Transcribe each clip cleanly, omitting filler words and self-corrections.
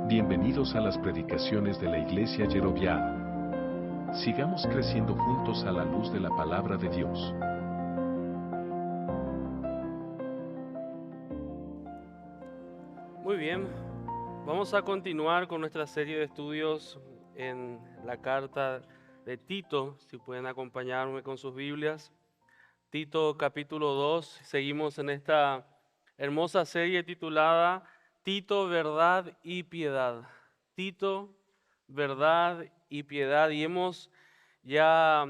Bienvenidos a las predicaciones de la Iglesia Yeroviá. Sigamos creciendo juntos a la luz de la palabra de Dios. Muy bien, vamos a continuar con nuestra serie de estudios en la carta de Tito, si pueden acompañarme con sus Biblias. Tito capítulo 2, seguimos en esta hermosa serie titulada Tito, verdad y piedad. Tito, verdad y piedad. Y hemos ya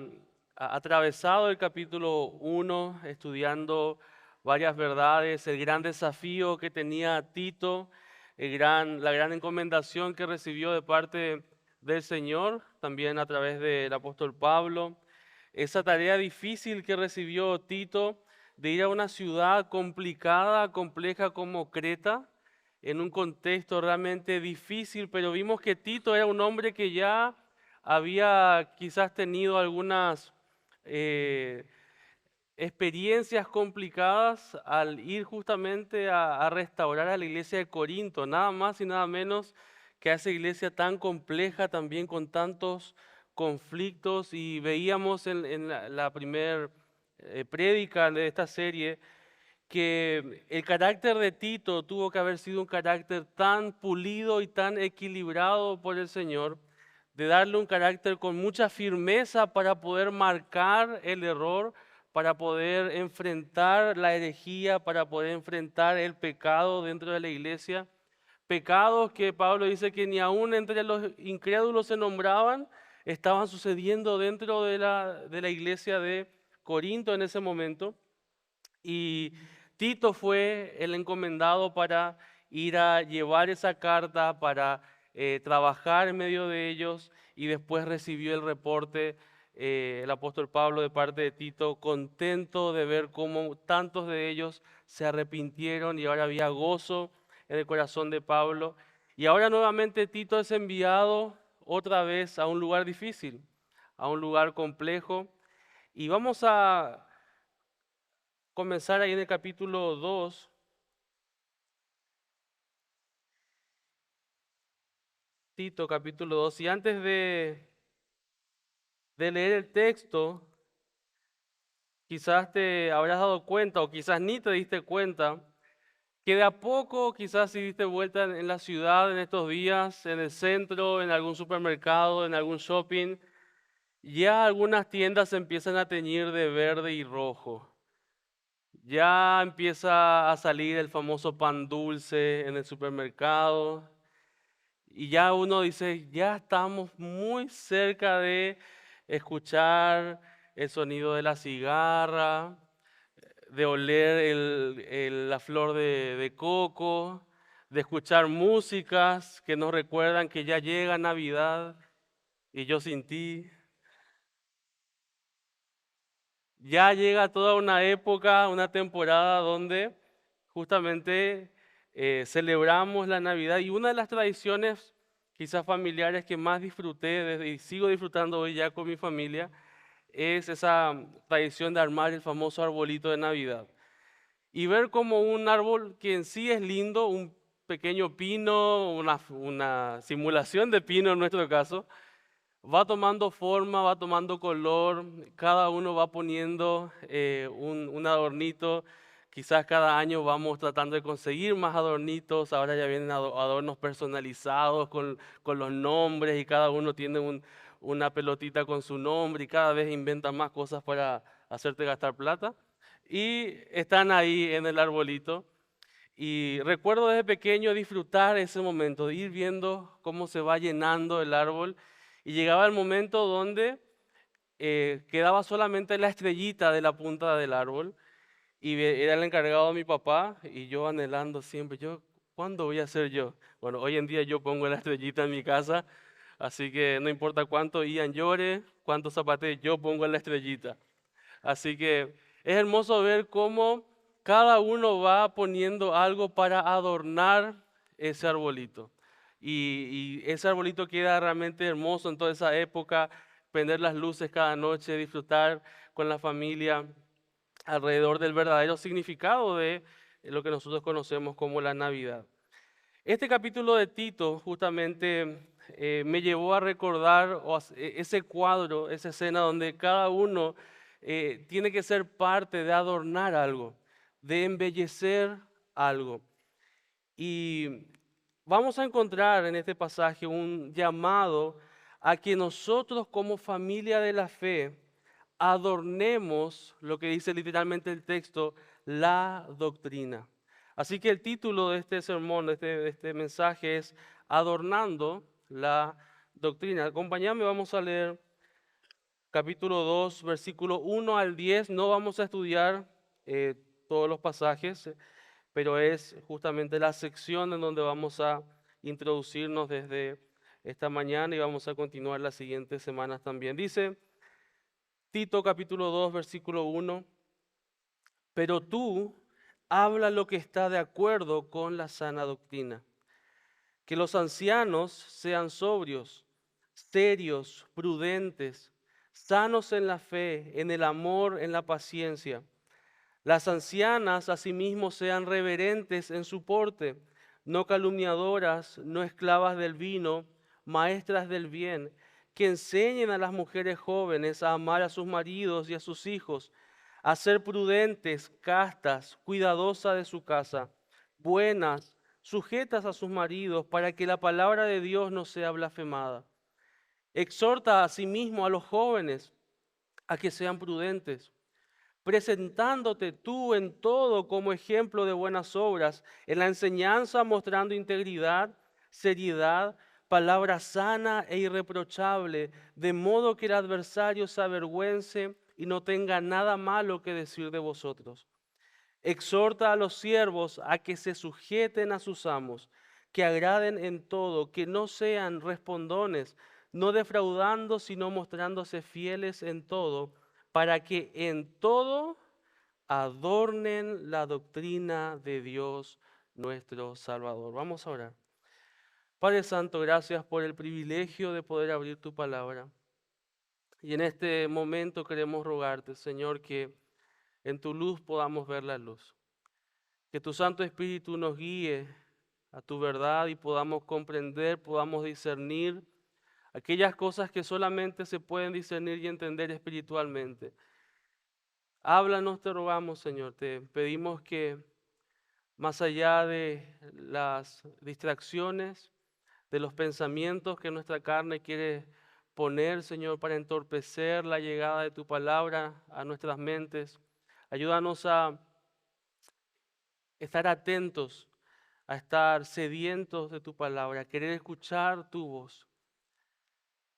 atravesado el capítulo 1 estudiando varias verdades, el gran desafío que tenía Tito, la gran encomendación que recibió de parte del Señor, también a través del apóstol Pablo, esa tarea difícil que recibió Tito de ir a una ciudad complicada, compleja como Creta, en un contexto realmente difícil, pero vimos que Tito era un hombre que ya había quizás tenido algunas eh, experiencias complicadas al ir justamente a restaurar a la iglesia de Corinto, nada más y nada menos que a esa iglesia tan compleja también con tantos conflictos. Y veíamos en la primer prédica de esta serie que el carácter de Tito tuvo que haber sido un carácter tan pulido y tan equilibrado por el Señor, de darle un carácter con mucha firmeza para poder marcar el error, para poder enfrentar la herejía, para poder enfrentar el pecado dentro de la iglesia. Pecados que Pablo dice que ni aún entre los incrédulos se nombraban, estaban sucediendo dentro de la iglesia de Corinto en ese momento. Y Tito fue el encomendado para ir a llevar esa carta, para trabajar en medio de ellos, y después recibió el reporte el apóstol Pablo de parte de Tito, contento de ver cómo tantos de ellos se arrepintieron y ahora había gozo en el corazón de Pablo. Y ahora nuevamente Tito es enviado otra vez a un lugar difícil, a un lugar complejo. Y vamos a comenzar ahí en el capítulo 2, Tito capítulo 2. Y antes de leer el texto, quizás te habrás dado cuenta o quizás ni te diste cuenta que de a poco, quizás si diste vuelta en la ciudad en estos días, en el centro, en algún supermercado, en algún shopping, ya algunas tiendas se empiezan a teñir de verde y rojo. Ya empieza a salir el famoso pan dulce en el supermercado. Y ya uno dice, ya estamos muy cerca de escuchar el sonido de la cigarra, de oler la flor de coco, de escuchar músicas que nos recuerdan que ya llega Navidad y yo sin ti. Ya llega toda una época, una temporada donde justamente celebramos la Navidad, y una de las tradiciones quizás familiares que más disfruté y sigo disfrutando hoy ya con mi familia es esa tradición de armar el famoso arbolito de Navidad y ver como un árbol que en sí es lindo, un pequeño pino, una simulación de pino en nuestro caso, va tomando forma, va tomando color, cada uno va poniendo un adornito. Quizás cada año vamos tratando de conseguir más adornitos, ahora ya vienen adornos personalizados con los nombres, y cada uno tiene una pelotita con su nombre y cada vez inventan más cosas para hacerte gastar plata. Y están ahí en el arbolito. Y recuerdo desde pequeño disfrutar ese momento, de ir viendo cómo se va llenando el árbol, y llegaba el momento donde quedaba solamente la estrellita de la punta del árbol, y era el encargado de mi papá, y yo anhelando siempre, ¿cuándo voy a ser yo? Bueno, hoy en día yo pongo la estrellita en mi casa, así que no importa cuánto Ian llore, cuánto zapatee, yo pongo la estrellita. Así que es hermoso ver cómo cada uno va poniendo algo para adornar ese arbolito. Y ese arbolito queda realmente hermoso en toda esa época, prender las luces cada noche, disfrutar con la familia alrededor del verdadero significado de lo que nosotros conocemos como la Navidad. Este capítulo de Tito justamente me llevó a recordar ese cuadro, esa escena donde cada uno tiene que ser parte de adornar algo, de embellecer algo. Y vamos a encontrar en este pasaje un llamado a que nosotros como familia de la fe adornemos lo que dice literalmente el texto, la doctrina. Así que el título de este sermón, de este mensaje es Adornando la doctrina. Acompáñame, vamos a leer capítulo 2, versículo 1 al 10. No vamos a estudiar todos los pasajes, pero es justamente la sección en donde vamos a introducirnos desde esta mañana y vamos a continuar las siguientes semanas también. Dice Tito capítulo 2, versículo 1, pero tú habla lo que está de acuerdo con la sana doctrina. Que los ancianos sean sobrios, serios, prudentes, sanos en la fe, en el amor, en la paciencia. Las ancianas asimismo sean reverentes en su porte, no calumniadoras, no esclavas del vino, maestras del bien, que enseñen a las mujeres jóvenes a amar a sus maridos y a sus hijos, a ser prudentes, castas, cuidadosas de su casa, buenas, sujetas a sus maridos, para que la palabra de Dios no sea blasfemada. Exhorta asimismo a los jóvenes a que sean prudentes, presentándote tú en todo como ejemplo de buenas obras, en la enseñanza mostrando integridad, seriedad, palabra sana e irreprochable, de modo que el adversario se avergüence y no tenga nada malo que decir de vosotros. Exhorta a los siervos a que se sujeten a sus amos, que agraden en todo, que no sean respondones, no defraudando, sino mostrándose fieles en todo, para que en todo adornen la doctrina de Dios nuestro Salvador. Vamos a orar. Padre Santo, gracias por el privilegio de poder abrir tu palabra. Y en este momento queremos rogarte, Señor, que en tu luz podamos ver la luz. Que tu Santo Espíritu nos guíe a tu verdad y podamos comprender, podamos discernir aquellas cosas que solamente se pueden discernir y entender espiritualmente. Háblanos, te rogamos, Señor. Te pedimos que más allá de las distracciones, de los pensamientos que nuestra carne quiere poner, Señor, para entorpecer la llegada de tu palabra a nuestras mentes, ayúdanos a estar atentos, a estar sedientos de tu palabra, a querer escuchar tu voz.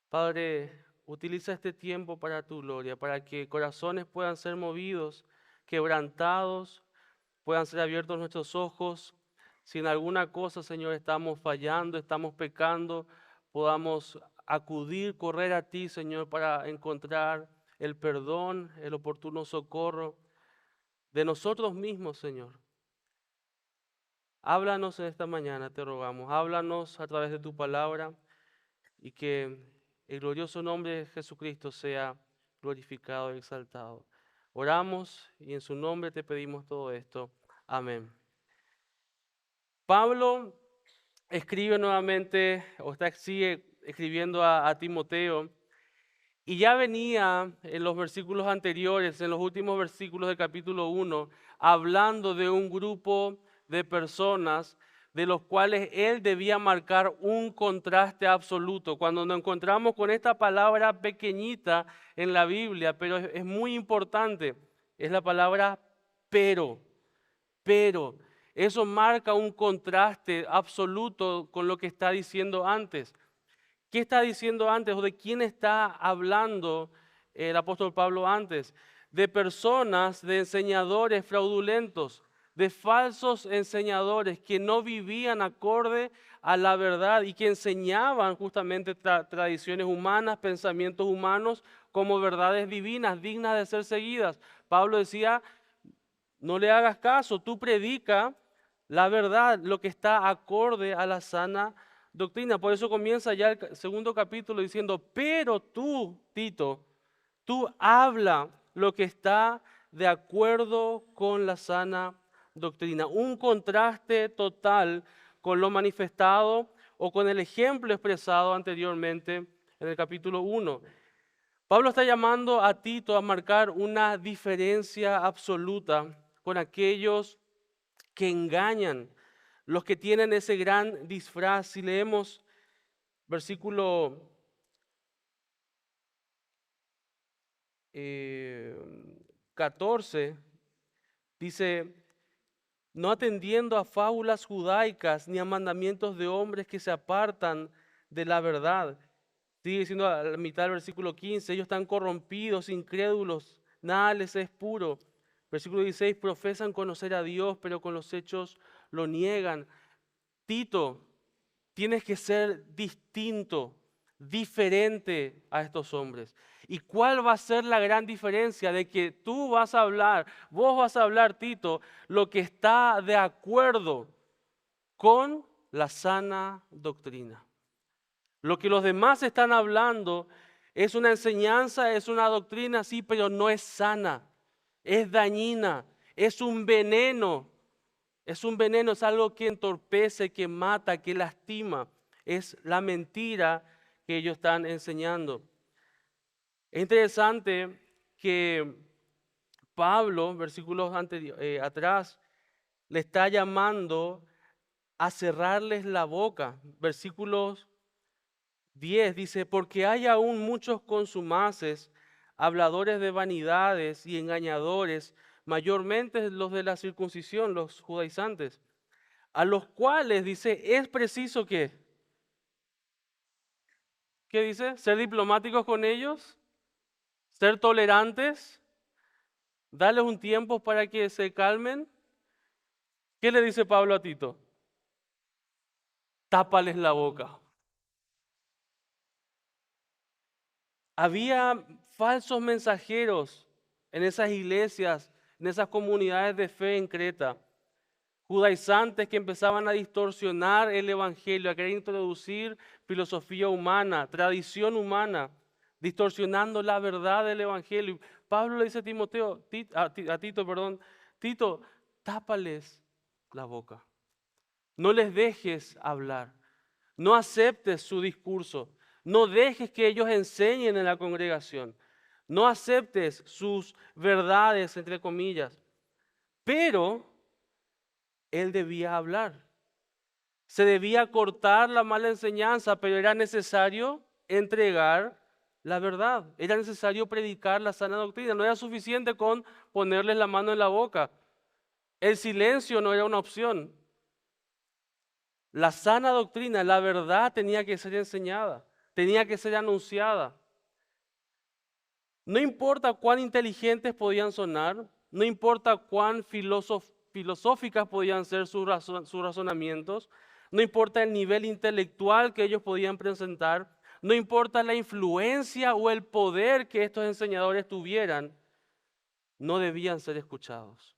Padre, utiliza este tiempo para tu gloria, para que corazones puedan ser movidos, quebrantados, puedan ser abiertos nuestros ojos. Si en alguna cosa, Señor, estamos fallando, estamos pecando, podamos acudir, correr a ti, Señor, para encontrar el perdón, el oportuno socorro de nosotros mismos, Señor. Háblanos en esta mañana, te rogamos. Háblanos a través de tu palabra y que el glorioso nombre de Jesucristo sea glorificado y exaltado. Oramos y en su nombre te pedimos todo esto. Amén. Pablo escribe nuevamente, sigue escribiendo a Timoteo, y ya venía en los versículos anteriores, en los últimos versículos del capítulo 1, hablando de un grupo de personas de los cuales él debía marcar un contraste absoluto. Cuando nos encontramos con esta palabra pequeñita en la Biblia, pero es muy importante, es la palabra pero. Eso marca un contraste absoluto con lo que está diciendo antes. ¿Qué está diciendo antes o de quién está hablando el apóstol Pablo antes? De personas, de enseñadores fraudulentos, de falsos enseñadores que no vivían acorde a la verdad y que enseñaban justamente tradiciones humanas, pensamientos humanos como verdades divinas, dignas de ser seguidas. Pablo decía, no le hagas caso, tú predica la verdad, lo que está acorde a la sana doctrina. Por eso comienza ya el segundo capítulo diciendo, pero tú, Tito, tú habla lo que está de acuerdo con la sana doctrina. Un contraste total con lo manifestado o con el ejemplo expresado anteriormente en el capítulo 1. Pablo está llamando a Tito a marcar una diferencia absoluta con aquellos que engañan, los que tienen ese gran disfraz. Si leemos versículo 14, dice: no atendiendo a fábulas judaicas ni a mandamientos de hombres que se apartan de la verdad. Sigue diciendo a la mitad del versículo 15, ellos están corrompidos, incrédulos, nada les es puro. Versículo 16, profesan conocer a Dios, pero con los hechos lo niegan. Tito, tienes que ser distinto, diferente a estos hombres. ¿Y cuál va a ser la gran diferencia? De que tú vas a hablar, vos vas a hablar, Tito, lo que está de acuerdo con la sana doctrina. Lo que los demás están hablando es una enseñanza, es una doctrina, sí, pero no es sana, es dañina, es un veneno. Es un veneno, es algo que entorpece, que mata, que lastima. Es la mentira que ellos están enseñando. Es interesante que Pablo, versículos atrás, le está llamando a cerrarles la boca. Versículos 10 dice, porque hay aún muchos consumaces, habladores de vanidades y engañadores, mayormente los de la circuncisión, los judaizantes, a los cuales dice, es preciso que, ¿qué dice? Ser diplomáticos con ellos, ser tolerantes, darles un tiempo para que se calmen. ¿Qué le dice Pablo a Tito? Tápales la boca. Había falsos mensajeros en esas iglesias, en esas comunidades de fe en Creta, judaizantes que empezaban a distorsionar el evangelio, a querer introducir filosofía humana, tradición humana, distorsionando la verdad del evangelio. Pablo le dice a Timoteo, a Tito, perdón, Tito, tápales la boca. No les dejes hablar. No aceptes su discurso. No dejes que ellos enseñen en la congregación. No aceptes sus verdades, entre comillas. Pero él debía hablar. Se debía cortar la mala enseñanza, pero era necesario entregar la verdad. Era necesario predicar la sana doctrina. No era suficiente con ponerles la mano en la boca. El silencio no era una opción. La sana doctrina, la verdad tenía que ser enseñada, tenía que ser anunciada. No importa cuán inteligentes podían sonar, no importa cuán filosóficas podían ser sus razonamientos, no importa el nivel intelectual que ellos podían presentar, no importa la influencia o el poder que estos enseñadores tuvieran, no debían ser escuchados,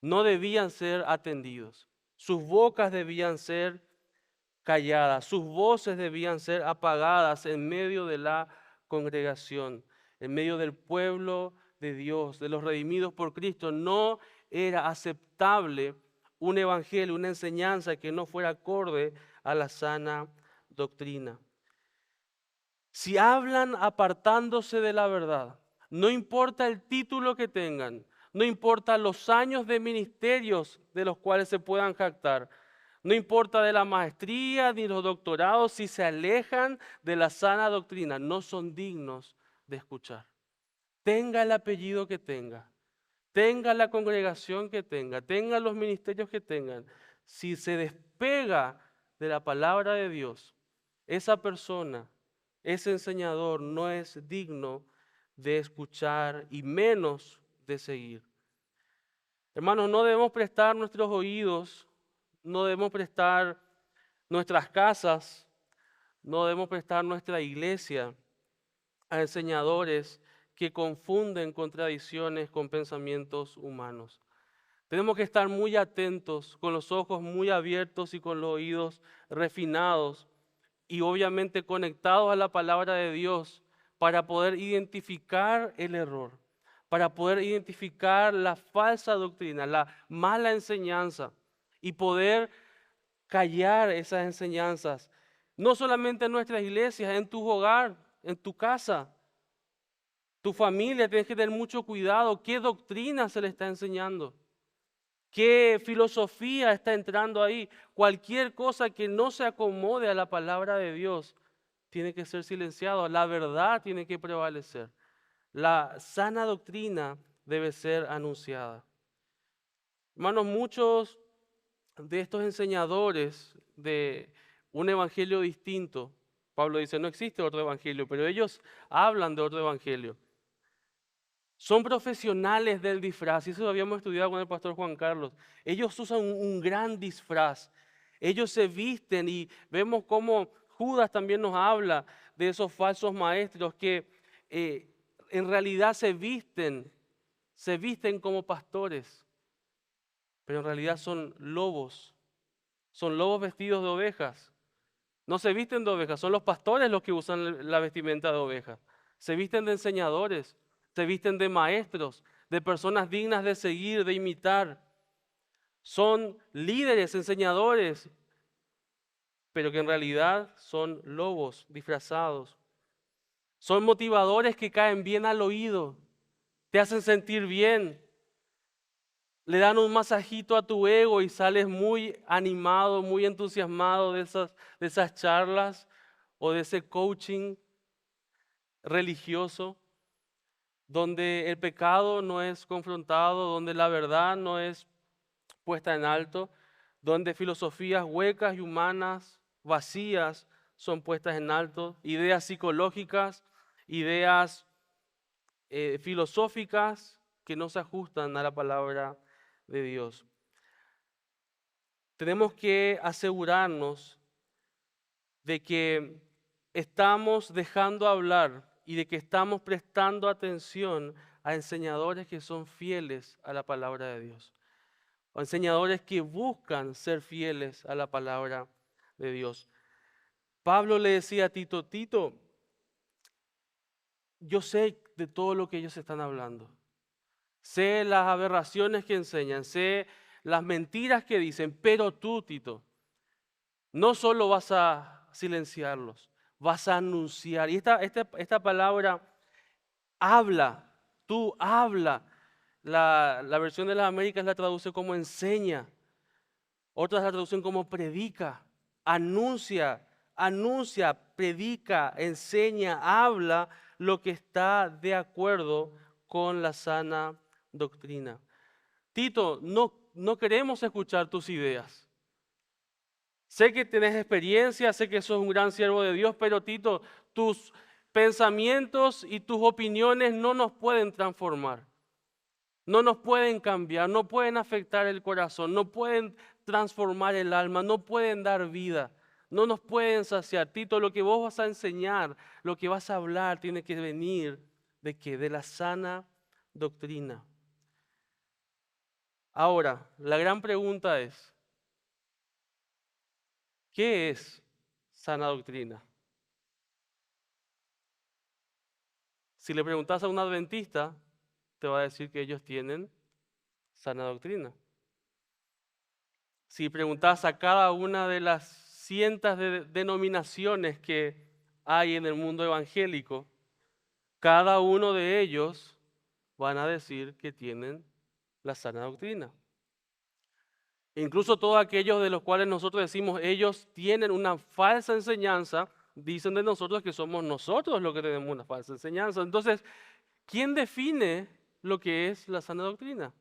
no debían ser atendidos. Sus bocas debían ser calladas, sus voces debían ser apagadas en medio de la congregación, en medio del pueblo de Dios, de los redimidos por Cristo. No era aceptable un evangelio, una enseñanza que no fuera acorde a la sana doctrina. Si hablan apartándose de la verdad, no importa el título que tengan, no importa los años de ministerios de los cuales se puedan jactar, no importa de la maestría ni los doctorados, si se alejan de la sana doctrina, no son dignos de escuchar. Tenga el apellido que tenga la congregación que tenga los ministerios que tengan, si se despega de la palabra de Dios, esa persona, ese enseñador no es digno de escuchar y menos de seguir. Hermanos, no debemos prestar nuestros oídos, no debemos prestar nuestras casas, no debemos prestar nuestra iglesia a enseñadores que confunden contradicciones con pensamientos humanos. Tenemos que estar muy atentos, con los ojos muy abiertos y con los oídos refinados y obviamente conectados a la palabra de Dios para poder identificar el error, para poder identificar la falsa doctrina, la mala enseñanza y poder callar esas enseñanzas. No solamente en nuestras iglesias, en tu hogar, en tu casa, tu familia, tienes que tener mucho cuidado. ¿Qué doctrina se le está enseñando? ¿Qué filosofía está entrando ahí? Cualquier cosa que no se acomode a la palabra de Dios tiene que ser silenciado. La verdad tiene que prevalecer. La sana doctrina debe ser anunciada. Hermanos, muchos de estos enseñadores de un evangelio distinto, Pablo dice, no existe otro evangelio, pero ellos hablan de otro evangelio. Son profesionales del disfraz, y eso lo habíamos estudiado con el pastor Juan Carlos. Ellos usan un gran disfraz. Ellos se visten y vemos cómo Judas también nos habla de esos falsos maestros que en realidad se visten como pastores, pero en realidad son lobos vestidos de ovejas. No se visten de ovejas, son los pastores los que usan la vestimenta de ovejas. Se visten de enseñadores, se visten de maestros, de personas dignas de seguir, de imitar. Son líderes, enseñadores, pero que en realidad son lobos disfrazados. Son motivadores que caen bien al oído, te hacen sentir bien, le dan un masajito a tu ego y sales muy animado, muy entusiasmado de esas charlas o de ese coaching religioso, donde el pecado no es confrontado, donde la verdad no es puesta en alto, donde filosofías huecas y humanas, vacías, son puestas en alto, ideas psicológicas, ideas filosóficas que no se ajustan a la palabra de Dios. Tenemos que asegurarnos de que estamos dejando hablar y de que estamos prestando atención a enseñadores que son fieles a la palabra de Dios, o enseñadores que buscan ser fieles a la palabra de Dios. Pablo le decía a Tito, Tito, yo sé de todo lo que ellos están hablando. Sé las aberraciones que enseñan, sé las mentiras que dicen, pero tú, Tito, no solo vas a silenciarlos, vas a anunciar. Y esta palabra habla, tú habla. La versión de las Américas la traduce como enseña, otras la traducen como predica, anuncia, predica, enseña, habla lo que está de acuerdo con la sana doctrina. Tito, no queremos escuchar tus ideas. Sé que tienes experiencia, sé que sos un gran siervo de Dios, pero Tito, tus pensamientos y tus opiniones no nos pueden transformar, no nos pueden cambiar, no pueden afectar el corazón, no pueden transformar el alma, no pueden dar vida, no nos pueden saciar. Tito, lo que vos vas a enseñar, lo que vas a hablar, tiene que venir ¿de qué? De la sana doctrina. Ahora, la gran pregunta es, ¿qué es sana doctrina? Si le preguntas a un adventista, te va a decir que ellos tienen sana doctrina. Si preguntas a cada una de las cientos de denominaciones que hay en el mundo evangélico, cada uno de ellos van a decir que tienen la sana doctrina. Incluso todos aquellos de los cuales nosotros decimos ellos tienen una falsa enseñanza, dicen de nosotros que somos nosotros los que tenemos una falsa enseñanza. Entonces, ¿quién define lo que es la sana doctrina?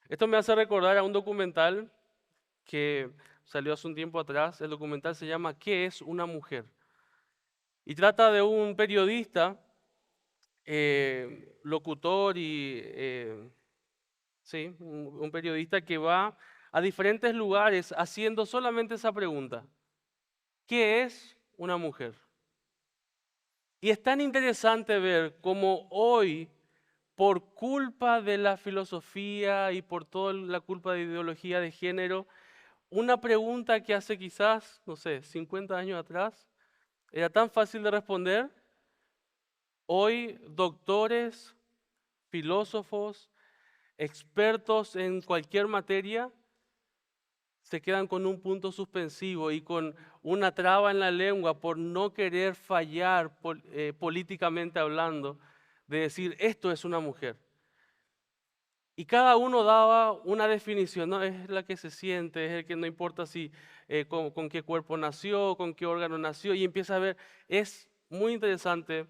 Esto me hace recordar a un documental que salió hace un tiempo atrás. El documental se llama ¿Qué es una mujer? Y trata de un periodista, locutor y sí, un periodista que va a diferentes lugares haciendo solamente esa pregunta. ¿Qué es una mujer? Y es tan interesante ver cómo hoy, por culpa de la filosofía y por toda la culpa de ideología de género, una pregunta que hace quizás, no sé, 50 años atrás, era tan fácil de responder, hoy doctores, filósofos, expertos en cualquier materia, se quedan con un punto suspensivo y con una traba en la lengua por no querer fallar políticamente hablando, de decir, esto es una mujer. Y cada uno daba una definición, ¿no? Es la que se siente, es el que no importa si con qué cuerpo nació, con qué órgano nació, y empieza a ver, es muy interesante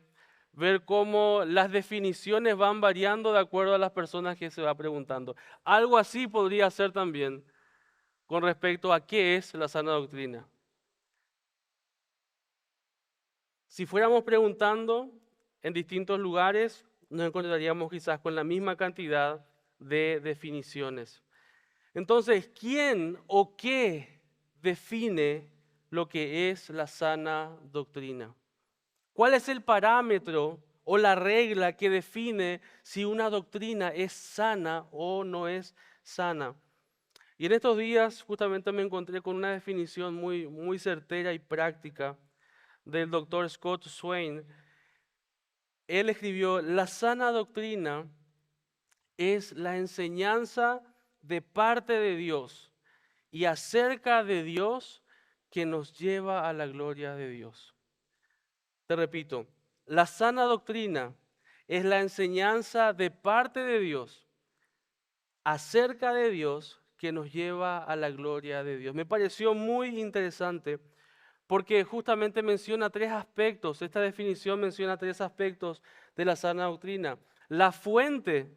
ver cómo las definiciones van variando de acuerdo a las personas que se va preguntando. Algo así podría ser también con respecto a qué es la sana doctrina. Si fuéramos preguntando en distintos lugares, nos encontraríamos quizás con la misma cantidad de definiciones. Entonces, ¿quién o qué define lo que es la sana doctrina? ¿Cuál es el parámetro o la regla que define si una doctrina es sana o no es sana? Y en estos días justamente me encontré con una definición muy certera y práctica del doctor Scott Swain. Él escribió, la sana doctrina es la enseñanza de parte de Dios y acerca de Dios que nos lleva a la gloria de Dios. Te repito, la sana doctrina es la enseñanza de parte de Dios acerca de Dios que nos lleva a la gloria de Dios. Me pareció muy interesante porque justamente menciona tres aspectos, esta definición menciona tres aspectos de la sana doctrina. La fuente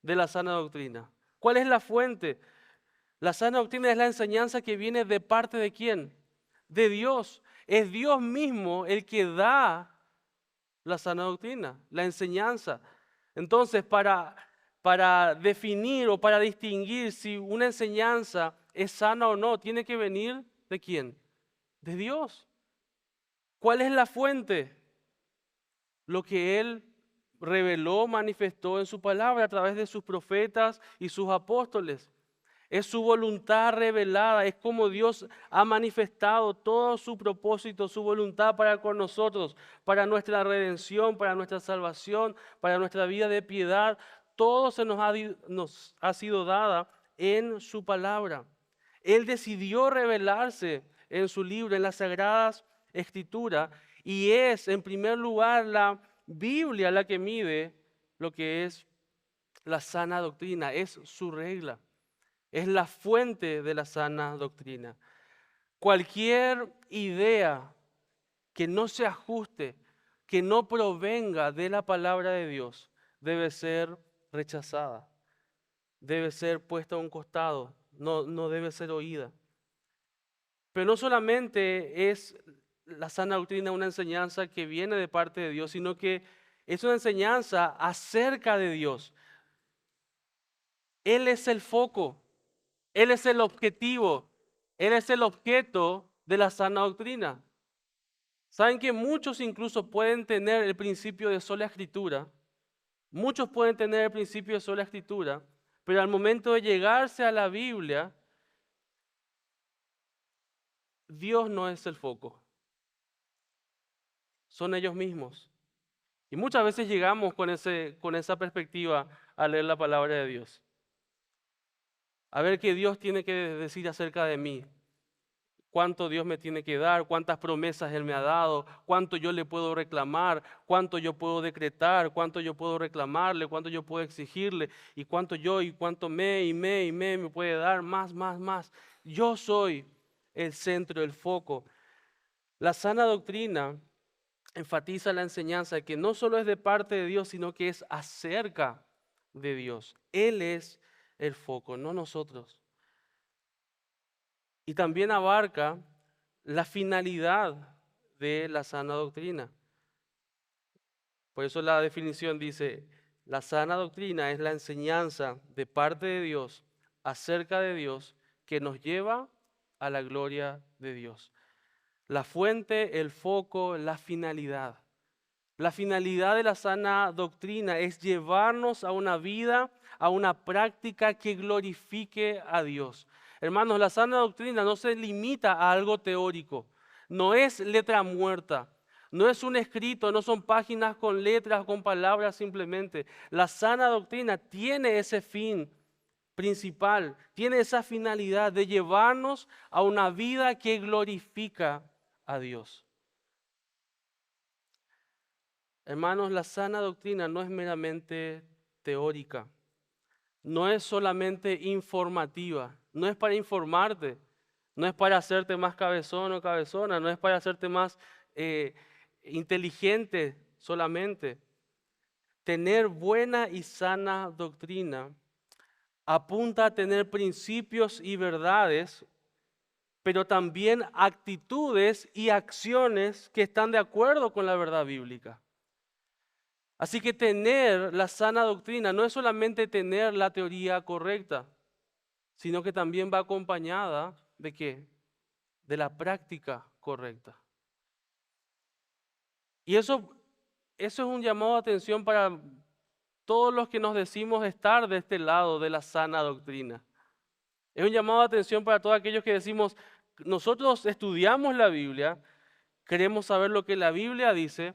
de la sana doctrina. ¿Cuál es la fuente? La sana doctrina es la enseñanza que viene de parte de ¿quién? De Dios. Es Dios mismo el que da la sana doctrina, la enseñanza. Entonces, para definir o para distinguir si una enseñanza es sana o no, tiene que venir ¿de quién? De Dios. ¿Cuál es la fuente? Lo que Él reveló, manifestó en su palabra a través de sus profetas y sus apóstoles. Es su voluntad revelada, es como Dios ha manifestado todo su propósito, su voluntad para con nosotros, para nuestra redención, para nuestra salvación, para nuestra vida de piedad. Todo se nos ha sido dada en su palabra. Él decidió revelarse en su libro, en las Sagradas Escrituras, y es en primer lugar la Biblia la que mide lo que es la sana doctrina, es su regla. Es la fuente de la sana doctrina. Cualquier idea que no se ajuste, que no provenga de la palabra de Dios, debe ser rechazada, debe ser puesta a un costado, no debe ser oída. Pero no solamente es la sana doctrina una enseñanza que viene de parte de Dios, sino que es una enseñanza acerca de Dios. Él es el foco. Él es el objetivo, Él es el objeto de la sana doctrina. Saben que muchos incluso pueden tener el principio de sola escritura, muchos pueden tener el principio de sola escritura, pero al momento de llegarse a la Biblia, Dios no es el foco, son ellos mismos. Y muchas veces llegamos con esa perspectiva a leer la palabra de Dios. A ver qué Dios tiene que decir acerca de mí. Cuánto Dios me tiene que dar, cuántas promesas Él me ha dado, cuánto yo le puedo reclamar, cuánto yo puedo decretar, cuánto yo puedo reclamarle, cuánto yo puedo exigirle, y cuánto me puede dar, más. Yo soy el centro, el foco. La sana doctrina enfatiza la enseñanza que no solo es de parte de Dios, sino que es acerca de Dios. Él es el foco, no nosotros. Y también abarca la finalidad de la sana doctrina. Por eso la definición dice, la sana doctrina es la enseñanza de parte de Dios acerca de Dios que nos lleva a la gloria de Dios. La fuente, el foco, la finalidad. La finalidad de la sana doctrina es llevarnos a una vida, a una práctica que glorifique a Dios. Hermanos, la sana doctrina no se limita a algo teórico, no es letra muerta, no es un escrito, no son páginas con letras, con palabras simplemente. La sana doctrina tiene ese fin principal, tiene esa finalidad de llevarnos a una vida que glorifica a Dios. Hermanos, la sana doctrina no es meramente teórica, no es solamente informativa, no es para informarte, no es para hacerte más cabezón o cabezona, no es para hacerte más inteligente solamente. Tener buena y sana doctrina apunta a tener principios y verdades, pero también actitudes y acciones que están de acuerdo con la verdad bíblica. Así que tener la sana doctrina no es solamente tener la teoría correcta, sino que también va acompañada ¿de qué? De la práctica correcta. Y eso es un llamado de atención para todos los que nos decimos estar de este lado de la sana doctrina. Es un llamado de atención para todos aquellos que decimos, nosotros estudiamos la Biblia, queremos saber lo que la Biblia dice,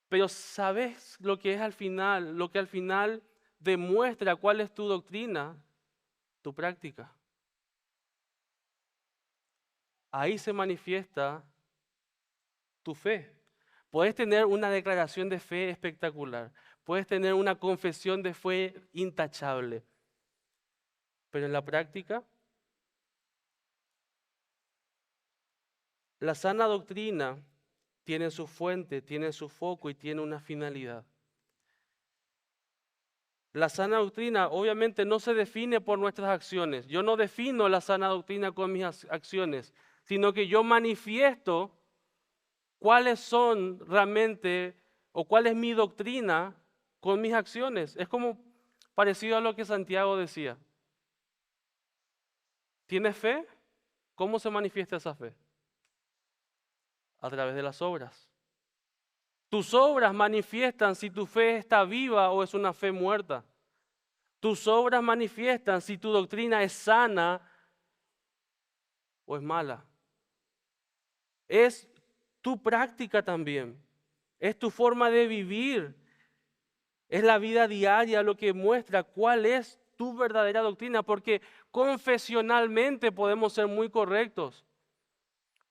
pero ¿sabes lo que es al final? Lo que al final demuestra cuál es tu doctrina, tu práctica. Ahí se manifiesta tu fe. Puedes tener una declaración de fe espectacular, puedes tener una confesión de fe intachable, pero en la práctica, la sana doctrina tiene su fuente, tiene su foco y tiene una finalidad. La sana doctrina obviamente no se define por nuestras acciones. Yo no defino la sana doctrina con mis acciones, sino que yo manifiesto cuáles son realmente o cuál es mi doctrina con mis acciones. Es como parecido a lo que Santiago decía. ¿Tienes fe? ¿Cómo se manifiesta esa fe? A través de las obras. Tus obras manifiestan si tu fe está viva o es una fe muerta. Tus obras manifiestan si tu doctrina es sana o es mala. Es tu práctica también. Es tu forma de vivir. Es la vida diaria lo que muestra cuál es tu verdadera doctrina, porque confesionalmente podemos ser muy correctos.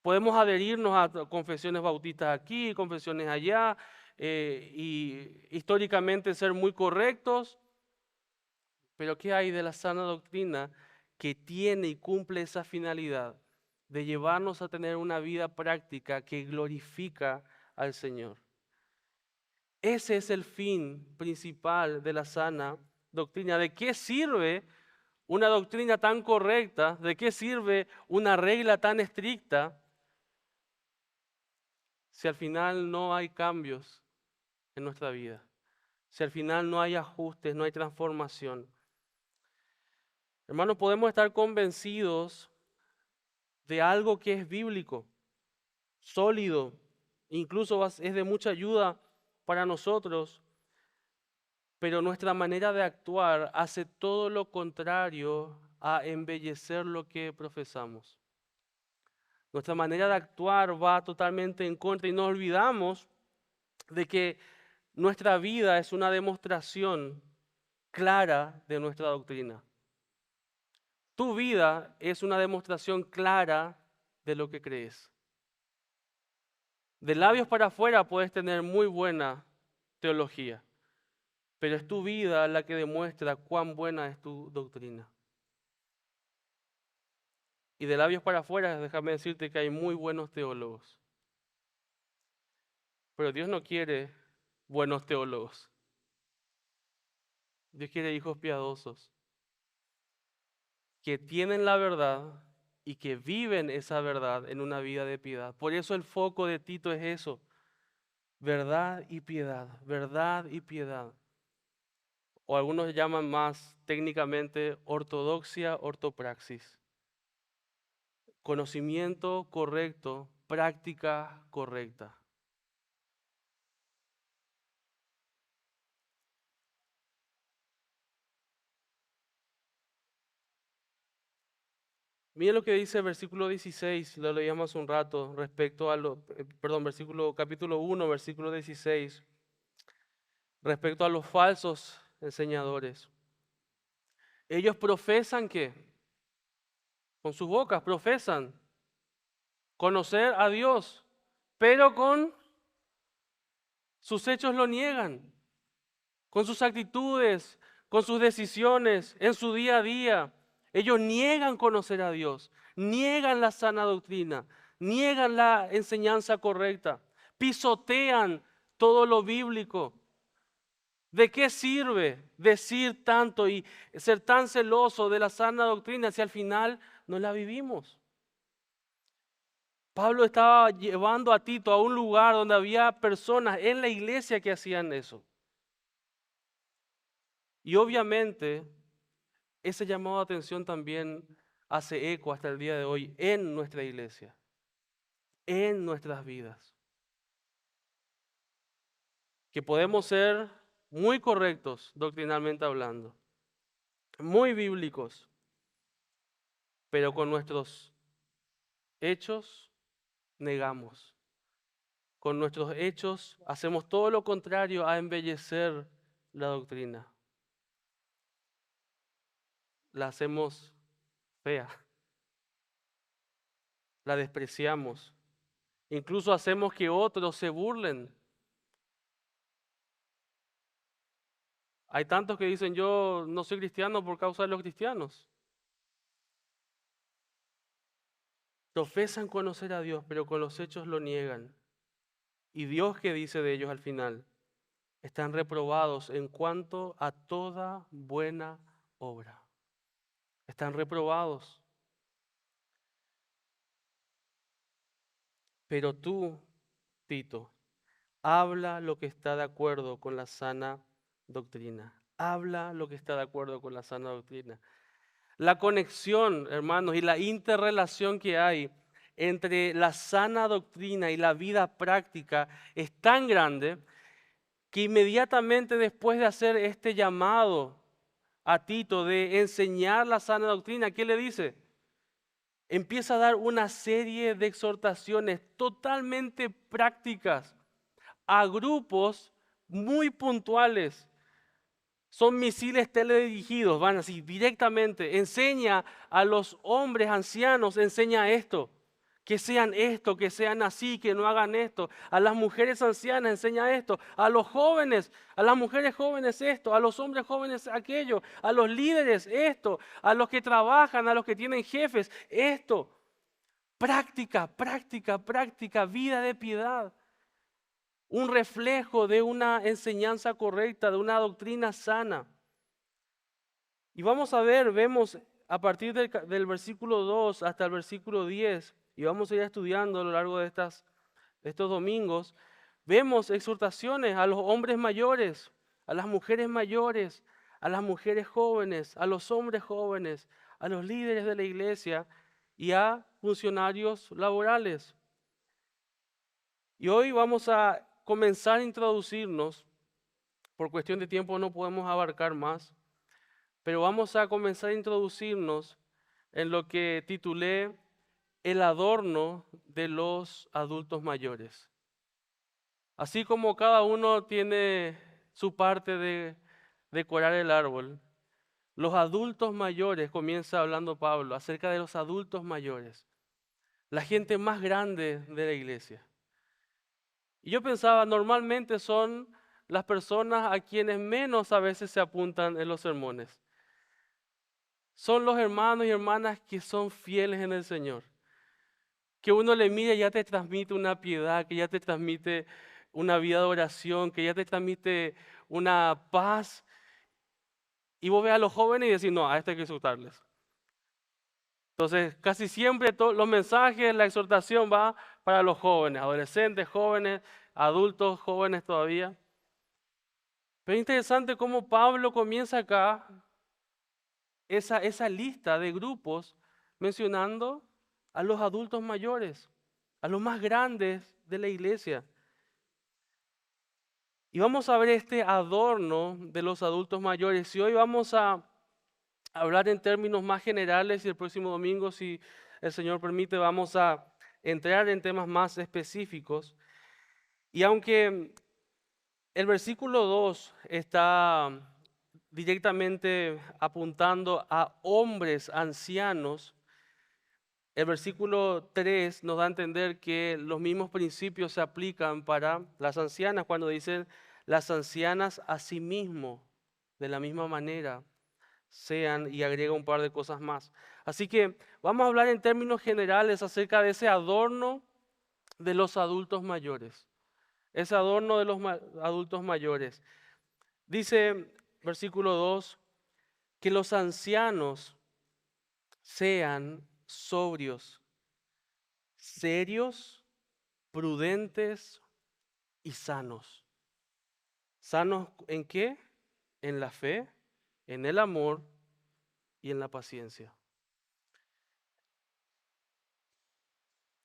Podemos adherirnos a confesiones bautistas aquí, confesiones allá, y históricamente ser muy correctos. Pero ¿qué hay de la sana doctrina que tiene y cumple esa finalidad de llevarnos a tener una vida práctica que glorifica al Señor? Ese es el fin principal de la sana doctrina. ¿De qué sirve una doctrina tan correcta? ¿De qué sirve una regla tan estricta si al final no hay cambios en nuestra vida? Si al final no hay ajustes, no hay transformación. Hermanos, podemos estar convencidos de algo que es bíblico, sólido, incluso es de mucha ayuda para nosotros, pero nuestra manera de actuar hace todo lo contrario a embellecer lo que profesamos. Nuestra manera de actuar va totalmente en contra y nos olvidamos de que nuestra vida es una demostración clara de nuestra doctrina. Tu vida es una demostración clara de lo que crees. De labios para afuera puedes tener muy buena teología, pero es tu vida la que demuestra cuán buena es tu doctrina. Y de labios para afuera, déjame decirte que hay muy buenos teólogos. Pero Dios no quiere buenos teólogos. Dios quiere hijos piadosos, que tienen la verdad y que viven esa verdad en una vida de piedad. Por eso el foco de Tito es eso, verdad y piedad, verdad y piedad. O algunos llaman más técnicamente ortodoxia, ortopraxis. Conocimiento correcto, práctica correcta. Mira lo que dice el versículo 16, lo leíamos hace un rato, respecto a capítulo 1, versículo 16, respecto a los falsos enseñadores. Ellos profesan que, con sus bocas profesan conocer a Dios, pero con sus hechos lo niegan, con sus actitudes, con sus decisiones, en su día a día. Ellos niegan conocer a Dios, niegan la sana doctrina, niegan la enseñanza correcta, pisotean todo lo bíblico. ¿De qué sirve decir tanto y ser tan celoso de la sana doctrina si al final no la vivimos? Pablo estaba llevando a Tito a un lugar donde había personas en la iglesia que hacían eso. Y obviamente ese llamado de atención también hace eco hasta el día de hoy en nuestra iglesia, en nuestras vidas. Que podemos ser muy correctos doctrinalmente hablando, muy bíblicos, pero con nuestros hechos negamos. Con nuestros hechos hacemos todo lo contrario a embellecer la doctrina. La hacemos fea, la despreciamos. Incluso hacemos que otros se burlen. Hay tantos que dicen yo no soy cristiano por causa de los cristianos. Profesan conocer a Dios, pero con los hechos lo niegan. Y Dios, ¿qué dice de ellos al final? Están reprobados en cuanto a toda buena obra. Están reprobados. Pero tú, Tito, habla lo que está de acuerdo con la sana doctrina. Habla lo que está de acuerdo con la sana doctrina. La conexión, hermanos, y la interrelación que hay entre la sana doctrina y la vida práctica es tan grande que inmediatamente después de hacer este llamado a Tito de enseñar la sana doctrina, ¿qué le dice? Empieza a dar una serie de exhortaciones totalmente prácticas a grupos muy puntuales. Son misiles teledirigidos, van así directamente. Enseña a los hombres ancianos, enseña esto. Que sean así, que no hagan esto. A las mujeres ancianas enseña esto. A los jóvenes, a las mujeres jóvenes esto. A los hombres jóvenes aquello. A los líderes esto. A los que trabajan, a los que tienen jefes esto. Práctica, práctica, práctica, vida de piedad. Un reflejo de una enseñanza correcta, de una doctrina sana. Y vamos a ver, vemos a partir del versículo 2 hasta el versículo 10, y vamos a ir estudiando a lo largo de estos domingos, vemos exhortaciones a los hombres mayores, a las mujeres mayores, a las mujeres jóvenes, a los hombres jóvenes, a los líderes de la iglesia y a funcionarios laborales. Y hoy vamos a comenzar a introducirnos, por cuestión de tiempo no podemos abarcar más, pero vamos a comenzar a introducirnos en lo que titulé el adorno de los adultos mayores. Así como cada uno tiene su parte de decorar el árbol, los adultos mayores, comienza hablando Pablo, acerca de los adultos mayores, la gente más grande de la iglesia. Y yo pensaba, normalmente son las personas a quienes menos a veces se apuntan en los sermones. Son los hermanos y hermanas que son fieles en el Señor. Que uno le mira y ya te transmite una piedad, que ya te transmite una vida de oración, que ya te transmite una paz. Y vos ves a los jóvenes y decís, no, a esto hay que exhortarles. Entonces, casi siempre los mensajes, la exhortación va para los jóvenes, adolescentes, jóvenes, adultos, jóvenes todavía. Pero es interesante cómo Pablo comienza acá esa lista de grupos mencionando a los adultos mayores, a los más grandes de la iglesia. Y vamos a ver este adorno de los adultos mayores. Y hoy vamos a hablar en términos más generales y el próximo domingo, si el Señor permite, vamos a entrar en temas más específicos. Y aunque el versículo 2 está directamente apuntando a hombres ancianos, el versículo 3 nos da a entender que los mismos principios se aplican para las ancianas cuando dicen las ancianas asimismo, de la misma manera, sean, y agrega un par de cosas más. Así que vamos a hablar en términos generales acerca de ese adorno de los adultos mayores. Ese adorno de los adultos mayores. Dice versículo 2 que los ancianos sean sobrios, serios, prudentes y sanos. ¿Sanos en qué? En la fe, en el amor y en la paciencia.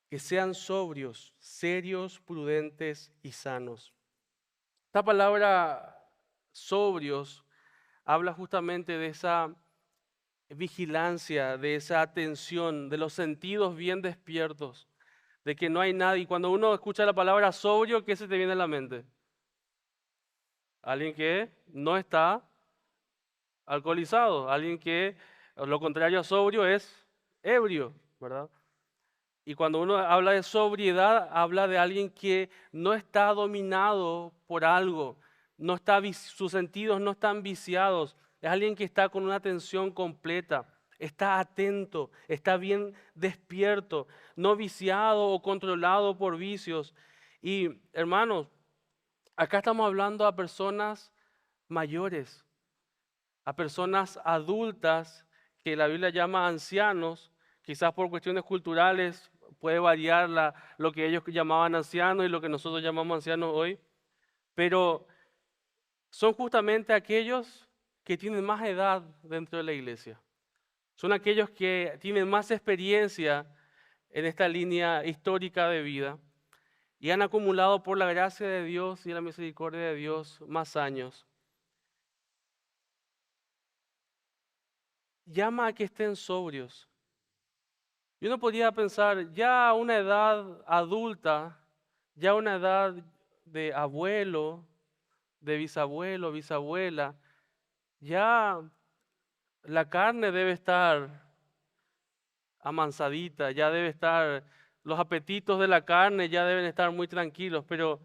Que sean sobrios, serios, prudentes y sanos. Esta palabra sobrios habla justamente de esa vigilancia, de esa atención, de los sentidos bien despiertos, de que no hay nadie. Cuando uno escucha la palabra sobrio, ¿qué se te viene a la mente? Alguien que no está alcoholizado, alguien que lo contrario a sobrio es ebrio, ¿verdad? Y cuando uno habla de sobriedad, habla de alguien que no está dominado por algo, no está, sus sentidos no están viciados, es alguien que está con una atención completa, está atento, está bien despierto, no viciado o controlado por vicios. Y hermanos, acá estamos hablando a personas mayores, a personas adultas que la Biblia llama ancianos, quizás por cuestiones culturales puede variar lo que ellos llamaban ancianos y lo que nosotros llamamos ancianos hoy, pero son justamente aquellos que tienen más edad dentro de la iglesia. Son aquellos que tienen más experiencia en esta línea histórica de vida y han acumulado por la gracia de Dios y la misericordia de Dios más años. Llama a que estén sobrios. Y uno podría pensar, ya a una edad adulta, ya a una edad de abuelo, de bisabuelo, bisabuela, ya la carne debe estar amansadita, ya debe estar, los apetitos de la carne ya deben estar muy tranquilos, pero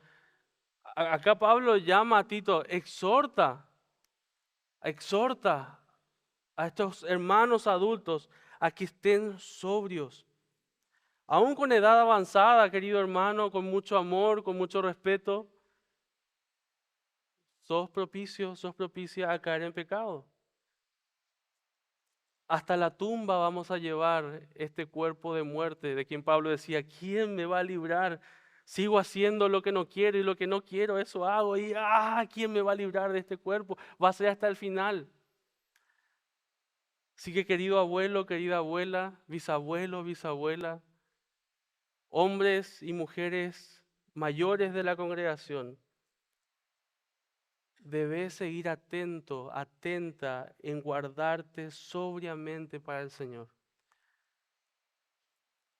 acá Pablo llama a Tito, exhorta a estos hermanos adultos a que estén sobrios. Aún con edad avanzada, querido hermano, con mucho amor, con mucho respeto, sos propicia a caer en pecado. Hasta la tumba vamos a llevar este cuerpo de muerte, de quien Pablo decía, ¿quién me va a librar? Sigo haciendo lo que no quiero y lo que no quiero, eso hago. Y ¿quién me va a librar de este cuerpo? Va a ser hasta el final. Así que querido abuelo, querida abuela, bisabuelo, bisabuela, hombres y mujeres mayores de la congregación, debes seguir atento, atenta en guardarte sobriamente para el Señor.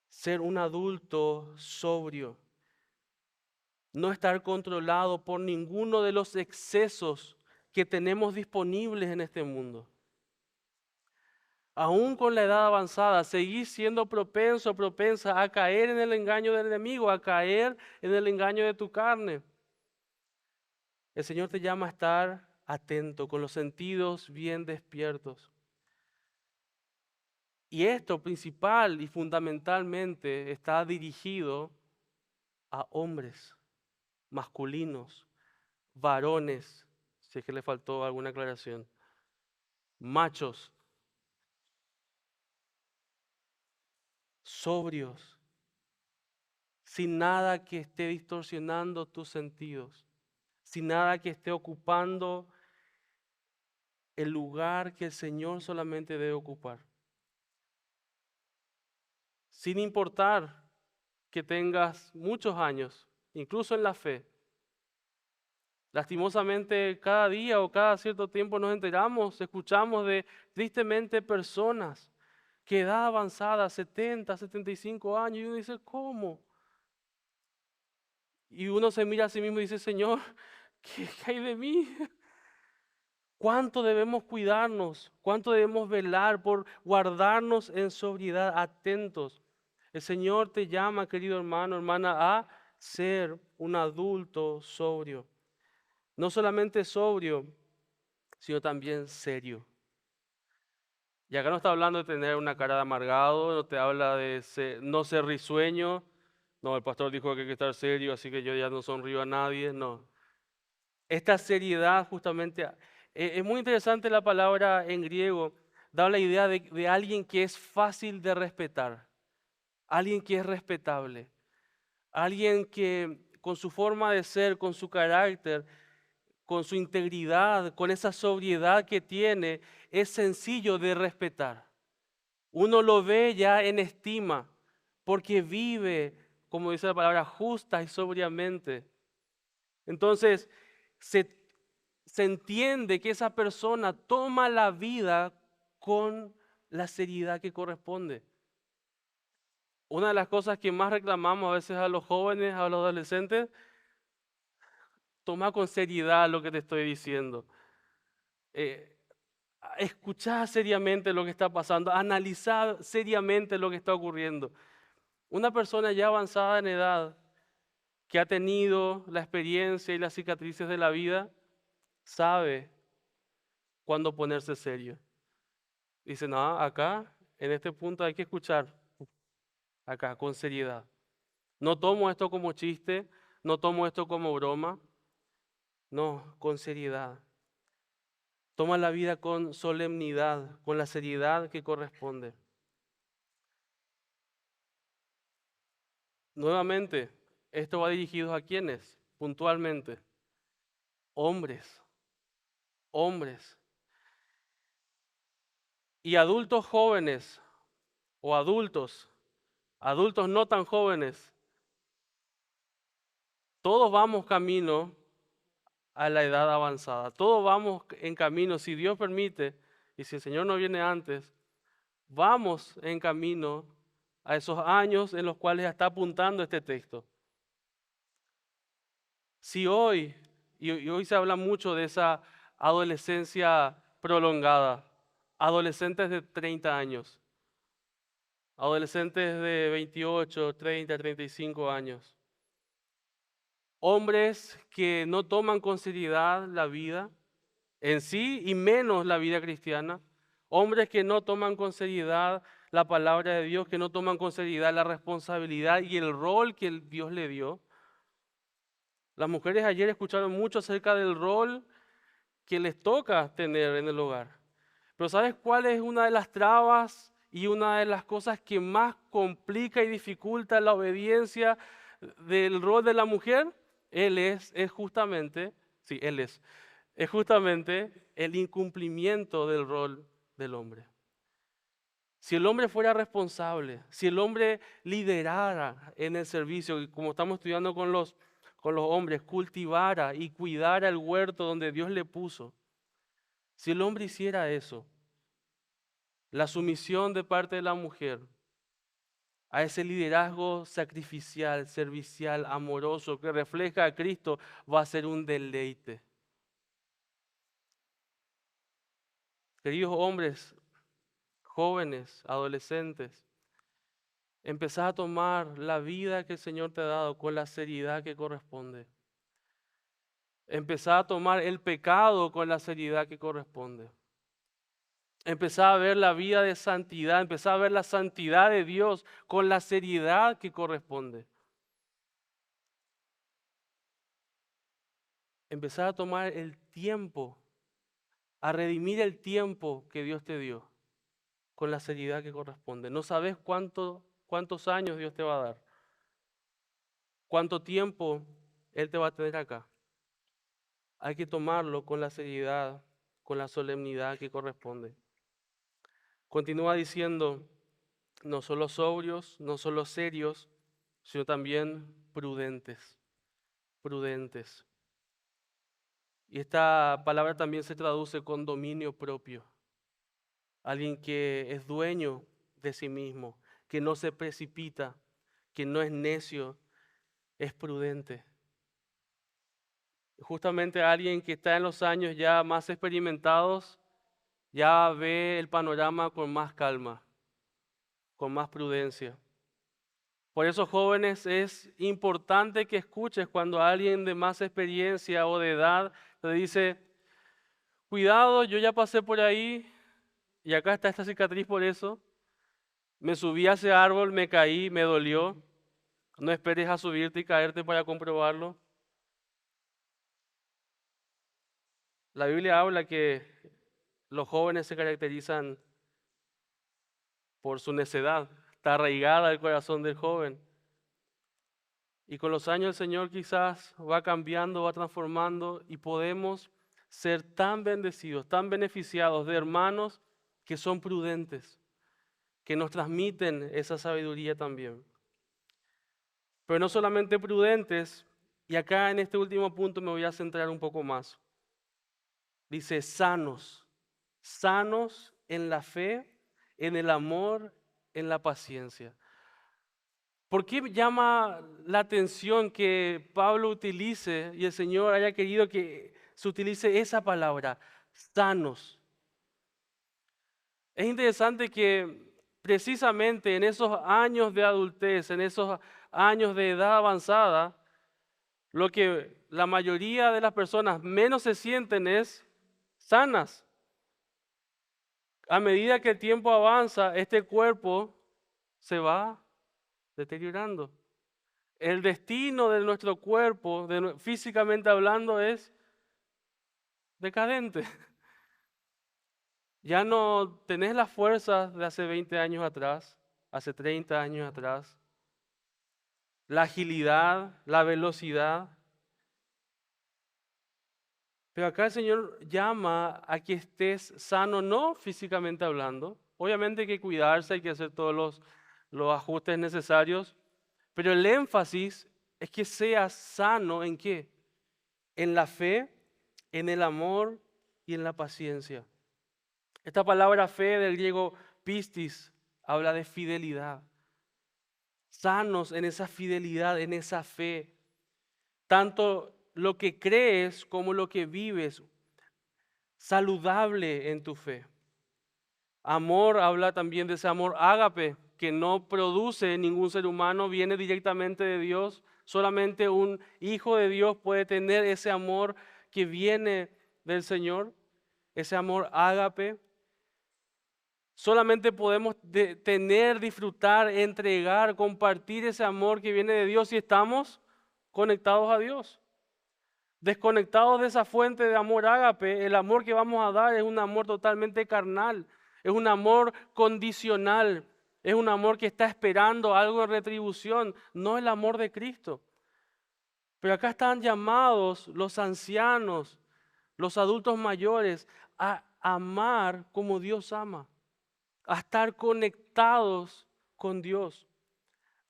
Ser un adulto sobrio, no estar controlado por ninguno de los excesos que tenemos disponibles en este mundo. Aún con la edad avanzada, seguir siendo propenso, propensa a caer en el engaño del enemigo, a caer en el engaño de tu carne. El Señor te llama a estar atento, con los sentidos bien despiertos. Y esto principal y fundamentalmente está dirigido a hombres masculinos, varones, si es que le faltó alguna aclaración, machos, sobrios, sin nada que esté distorsionando tus sentidos, sin nada que esté ocupando el lugar que el Señor solamente debe ocupar. Sin importar que tengas muchos años, incluso en la fe. Lastimosamente, cada día o cada cierto tiempo nos enteramos, escuchamos de tristemente personas que edad avanzada, 70, 75 años, y uno dice, ¿cómo? Y uno se mira a sí mismo y dice, Señor, ¿qué hay de mí? ¿Cuánto debemos cuidarnos? ¿Cuánto debemos velar por guardarnos en sobriedad, atentos? El Señor te llama, querido hermano, hermana, a ser un adulto sobrio. No solamente sobrio, sino también serio. Y acá no está hablando de tener una cara de amargado, no te habla de no ser risueño. No, el pastor dijo que hay que estar serio, así que yo ya no sonrío a nadie. No. Esta seriedad justamente, es muy interesante la palabra en griego, da la idea de alguien que es fácil de respetar, alguien que es respetable, alguien que con su forma de ser, con su carácter, con su integridad, con esa sobriedad que tiene, es sencillo de respetar. Uno lo ve ya en estima, porque vive, como dice la palabra, justa y sobriamente. Entonces, se, se entiende que esa persona toma la vida con la seriedad que corresponde. Una de las cosas que más reclamamos a veces a los jóvenes, a los adolescentes, toma con seriedad lo que te estoy diciendo. Eh, Escuchar seriamente lo que está pasando, analizar seriamente lo que está ocurriendo. Una persona ya avanzada en edad, que ha tenido la experiencia y las cicatrices de la vida, sabe cuándo ponerse serio. Dice, no, acá, en este punto hay que escuchar, acá, con seriedad. No tomo esto como chiste, no tomo esto como broma, no, con seriedad. Toma la vida con solemnidad, con la seriedad que corresponde. Nuevamente, esto va dirigido a quienes, puntualmente, hombres, hombres y adultos jóvenes o adultos, adultos no tan jóvenes. Todos vamos camino a la edad avanzada, todos vamos en camino, si Dios permite, y si el Señor no viene antes, vamos en camino a esos años en los cuales está apuntando este texto. Si hoy, y hoy se habla mucho de esa adolescencia prolongada, adolescentes de 30 años, adolescentes de 28, 30, 35 años, hombres que no toman con seriedad la vida en sí y menos la vida cristiana, hombres que no toman con seriedad la palabra de Dios, que no toman con seriedad la responsabilidad y el rol que Dios le dio. Las mujeres ayer escucharon mucho acerca del rol que les toca tener en el hogar. Pero ¿sabes cuál es una de las trabas y una de las cosas que más complica y dificulta la obediencia del rol de la mujer? Es justamente, sí, es justamente el incumplimiento del rol del hombre. Si el hombre fuera responsable, si el hombre liderara en el servicio, y como estamos estudiando con los hombres, cultivara y cuidara el huerto donde Dios le puso, si el hombre hiciera eso, la sumisión de parte de la mujer a ese liderazgo sacrificial, servicial, amoroso, que refleja a Cristo, va a ser un deleite. Queridos hombres, jóvenes, adolescentes, empezá a tomar la vida que el Señor te ha dado con la seriedad que corresponde. Empezá a tomar el pecado con la seriedad que corresponde. Empezá a ver la vida de santidad, empezá a ver la santidad de Dios con la seriedad que corresponde. Empezá a tomar el tiempo, a redimir el tiempo que Dios te dio con la seriedad que corresponde. No sabes cuántos años Dios te va a dar, cuánto tiempo Él te va a tener acá. Hay que tomarlo con la seriedad, con la solemnidad que corresponde. Continúa diciendo, no solo sobrios, no solo serios, sino también prudentes, prudentes. Y esta palabra también se traduce con dominio propio. Alguien que es dueño de sí mismo, que no se precipita, que no es necio, es prudente. Justamente alguien que está en los años ya más experimentados, ya ve el panorama con más calma, con más prudencia. Por eso, jóvenes, es importante que escuches cuando alguien de más experiencia o de edad te dice, cuidado, yo ya pasé por ahí y acá está esta cicatriz por eso. Me subí a ese árbol, me caí, me dolió. No esperes a subirte y caerte para comprobarlo. La Biblia habla que los jóvenes se caracterizan por su necedad. Está arraigada el corazón del joven. Y con los años el Señor quizás va cambiando, va transformando y podemos ser tan bendecidos, tan beneficiados de hermanos que son prudentes, que nos transmiten esa sabiduría también. Pero no solamente prudentes, y acá en este último punto me voy a centrar un poco más. Dice sanos, sanos en la fe, en el amor, en la paciencia. ¿Por qué llama la atención que Pablo utilice y el Señor haya querido que se utilice esa palabra, sanos? Es interesante que precisamente en esos años de adultez, en esos años de edad avanzada, lo que la mayoría de las personas menos se sienten es sanas. A medida que el tiempo avanza, este cuerpo se va deteriorando. El destino de nuestro cuerpo, físicamente hablando, es decadente. Ya no tenés las fuerzas de hace 20 años atrás, hace 30 años atrás, la agilidad, la velocidad. Pero acá el Señor llama a que estés sano, no físicamente hablando. Obviamente hay que cuidarse, hay que hacer todos los ajustes necesarios, pero el énfasis es que seas sano ¿en qué? En la fe, en el amor y en la paciencia. Esta palabra fe del griego pistis habla de fidelidad. Sanos en esa fidelidad, en esa fe. Tanto lo que crees como lo que vives, saludable en tu fe. Amor habla también de ese amor ágape, que no produce ningún ser humano, viene directamente de Dios. Solamente un hijo de Dios puede tener ese amor que viene del Señor, ese amor ágape. Solamente podemos tener, disfrutar, entregar, compartir ese amor que viene de Dios si estamos conectados a Dios. Desconectados de esa fuente de amor ágape, el amor que vamos a dar es un amor totalmente carnal, es un amor condicional, es un amor que está esperando algo en retribución, no el amor de Cristo. Pero acá están llamados los ancianos, los adultos mayores, a amar como Dios ama, a estar conectados con Dios,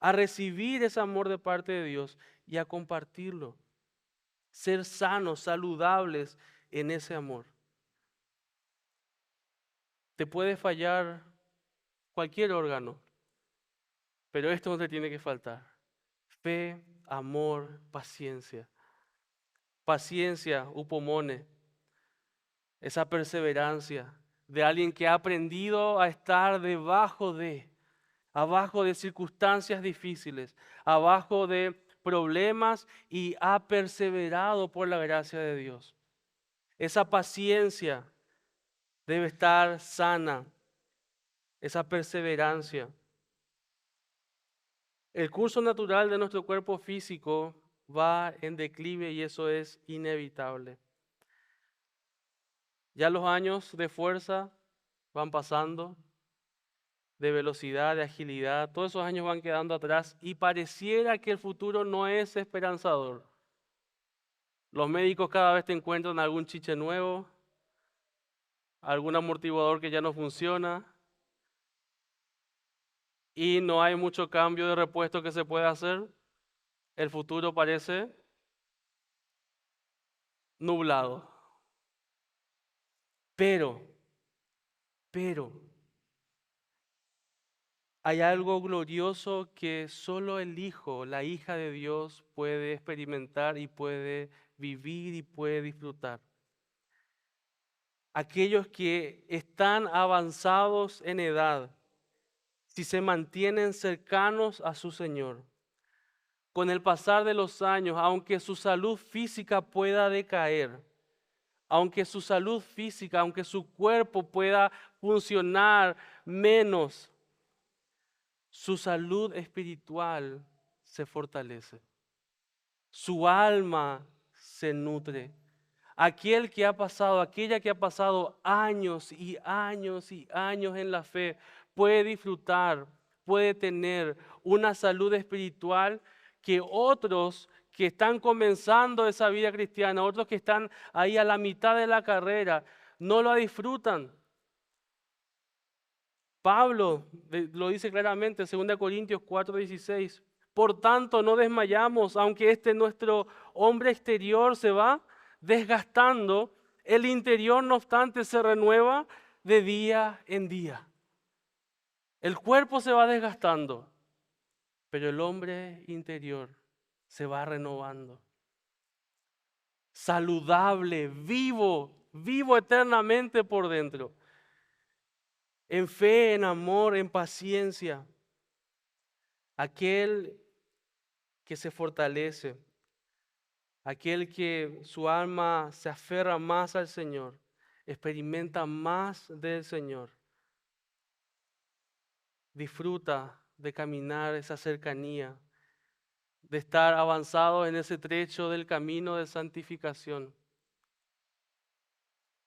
a recibir ese amor de parte de Dios y a compartirlo. Ser sanos, saludables en ese amor. Te puede fallar cualquier órgano, pero esto no te tiene que faltar. Fe, amor, paciencia. Paciencia, upomone, esa perseverancia de alguien que ha aprendido a estar abajo de circunstancias difíciles, abajo de problemas y ha perseverado por la gracia de Dios. Esa paciencia debe estar sana, esa perseverancia. El curso natural de nuestro cuerpo físico va en declive y eso es inevitable. Ya los años de fuerza van pasando, de velocidad, de agilidad, todos esos años van quedando atrás y pareciera que el futuro no es esperanzador. Los médicos cada vez te encuentran algún chiche nuevo, algún amortiguador que ya no funciona y no hay mucho cambio de repuesto que se pueda hacer. El futuro parece nublado. Pero, pero, hay algo glorioso que solo el Hijo, la hija de Dios puede experimentar y puede vivir y puede disfrutar. Aquellos que están avanzados en edad, si se mantienen cercanos a su Señor, con el pasar de los años, aunque su salud física pueda decaer, aunque su salud física, aunque su cuerpo pueda funcionar menos, su salud espiritual se fortalece. Su alma se nutre. Aquel que ha pasado, aquella que ha pasado años y años y años en la fe, puede disfrutar, puede tener una salud espiritual que otros que están comenzando esa vida cristiana, otros que están ahí a la mitad de la carrera, no lo disfrutan. Pablo lo dice claramente en 2 Corintios 4:16. Por tanto, no desmayamos, aunque nuestro hombre exterior se va desgastando, el interior no obstante se renueva de día en día. El cuerpo se va desgastando, pero el hombre interior se va renovando. Saludable, vivo eternamente por dentro. En fe, en amor, en paciencia. Aquel que se fortalece, aquel que su alma se aferra más al Señor, experimenta más del Señor, disfruta de caminar esa cercanía, de estar avanzado en ese trecho del camino de santificación.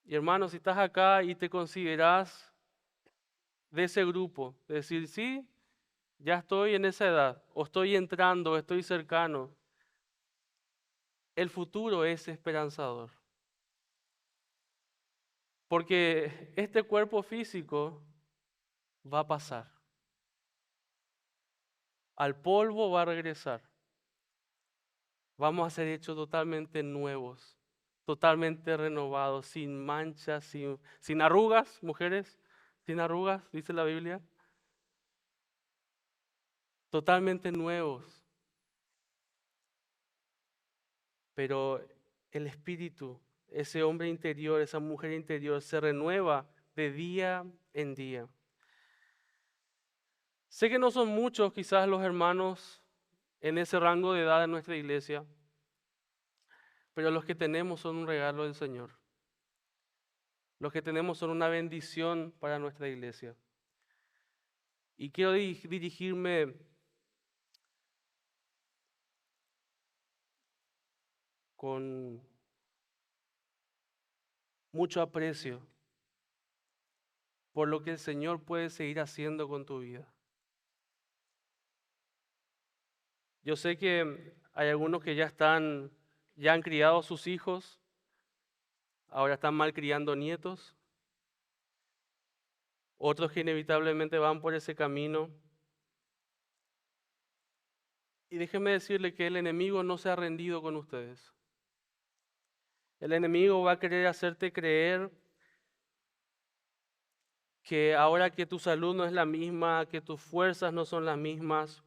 Y hermano, si estás acá y te consideras de ese grupo, de decir, sí, ya estoy en esa edad, o estoy entrando, o estoy cercano, el futuro es esperanzador. Porque este cuerpo físico va a pasar. Al polvo va a regresar. Vamos a ser hechos totalmente nuevos, totalmente renovados, sin manchas, sin arrugas, mujeres, sin arrugas, dice la Biblia. Totalmente nuevos. Pero el espíritu, ese hombre interior, esa mujer interior, se renueva de día en día. Sé que no son muchos quizás los hermanos en ese rango de edad en nuestra iglesia, pero los que tenemos son un regalo del Señor. Los que tenemos son una bendición para nuestra iglesia. Y quiero dirigirme con mucho aprecio por lo que el Señor puede seguir haciendo con tu vida. Yo sé que hay algunos que ya han criado a sus hijos, ahora están malcriando nietos, otros que inevitablemente van por ese camino. Y déjenme decirle que el enemigo no se ha rendido con ustedes. El enemigo va a querer hacerte creer que ahora que tu salud no es la misma, que tus fuerzas no son las mismas,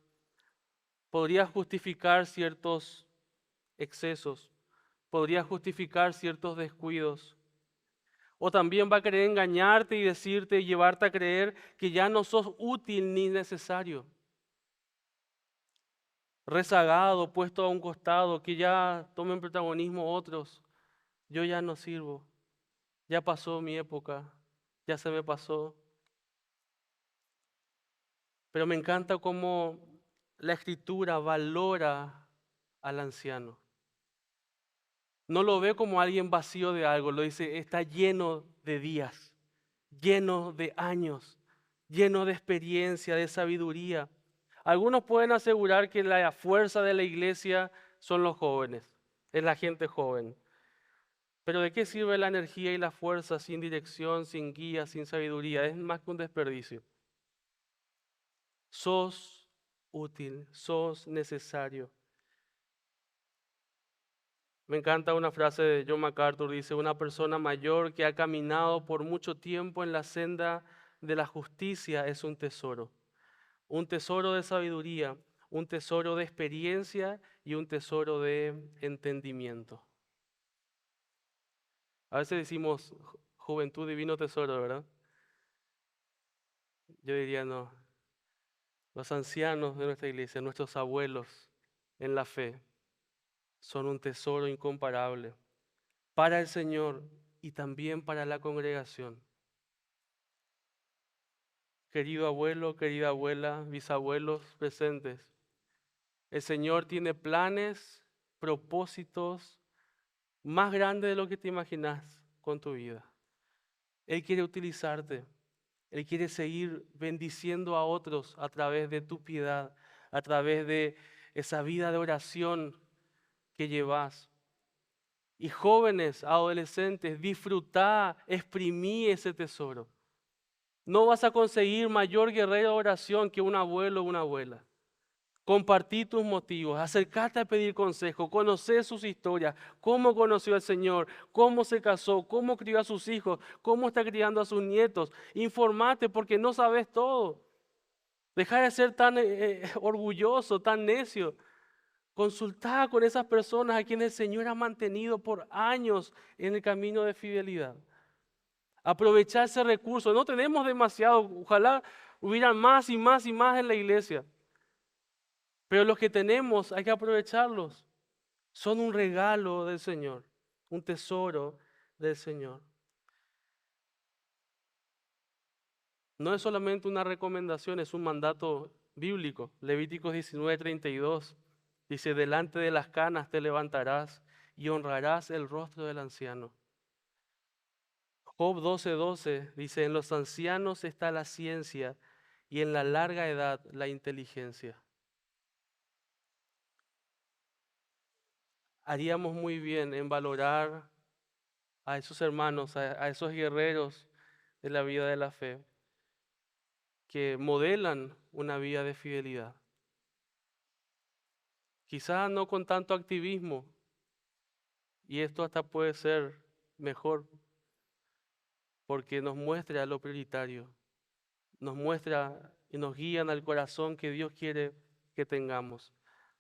podrías justificar ciertos excesos, podrías justificar ciertos descuidos. O también va a querer engañarte y decirte y llevarte a creer que ya no sos útil ni necesario. Rezagado, puesto a un costado, que ya tomen protagonismo otros. Yo ya no sirvo, ya pasó mi época, ya se me pasó. Pero me encanta cómo la Escritura valora al anciano. No lo ve como alguien vacío de algo, lo dice, está lleno de días, lleno de años, lleno de experiencia, de sabiduría. Algunos pueden asegurar que la fuerza de la iglesia son los jóvenes, es la gente joven. Pero ¿de qué sirve la energía y la fuerza sin dirección, sin guía, sin sabiduría? Es más que un desperdicio. Sos útil, sos necesario. Me encanta una frase de John MacArthur, dice, una persona mayor que ha caminado por mucho tiempo en la senda de la justicia es un tesoro de sabiduría, un tesoro de experiencia y un tesoro de entendimiento. A veces decimos juventud, divino tesoro, ¿verdad? Yo diría no. Los ancianos de nuestra iglesia, nuestros abuelos en la fe, son un tesoro incomparable para el Señor y también para la congregación. Querido abuelo, querida abuela, bisabuelos presentes, el Señor tiene planes, propósitos más grandes de lo que te imaginas con tu vida. Él quiere utilizarte. Él quiere seguir bendiciendo a otros a través de tu piedad, a través de esa vida de oración que llevas. Y jóvenes, adolescentes, disfrutá, exprimí ese tesoro. No vas a conseguir mayor guerrero de oración que un abuelo o una abuela. Compartí tus motivos, acercate a pedir consejo, conocer sus historias, cómo conoció al Señor, cómo se casó, cómo crió a sus hijos, cómo está criando a sus nietos. Informate porque no sabes todo. Deja de ser tan orgulloso, tan necio. Consultá con esas personas a quienes el Señor ha mantenido por años en el camino de fidelidad. Aprovechar ese recurso. No tenemos demasiado, ojalá hubieran más y más y más en la iglesia. Pero los que tenemos hay que aprovecharlos. Son un regalo del Señor, un tesoro del Señor. No es solamente una recomendación, es un mandato bíblico. Levíticos 19:32 dice, delante de las canas te levantarás y honrarás el rostro del anciano. Job 12:12 dice, en los ancianos está la ciencia y en la larga edad la inteligencia. Haríamos muy bien en valorar a esos hermanos, a esos guerreros de la vida de la fe, que modelan una vida de fidelidad. Quizás no con tanto activismo, y esto hasta puede ser mejor, porque nos muestra lo prioritario, nos muestra y nos guían al corazón que Dios quiere que tengamos.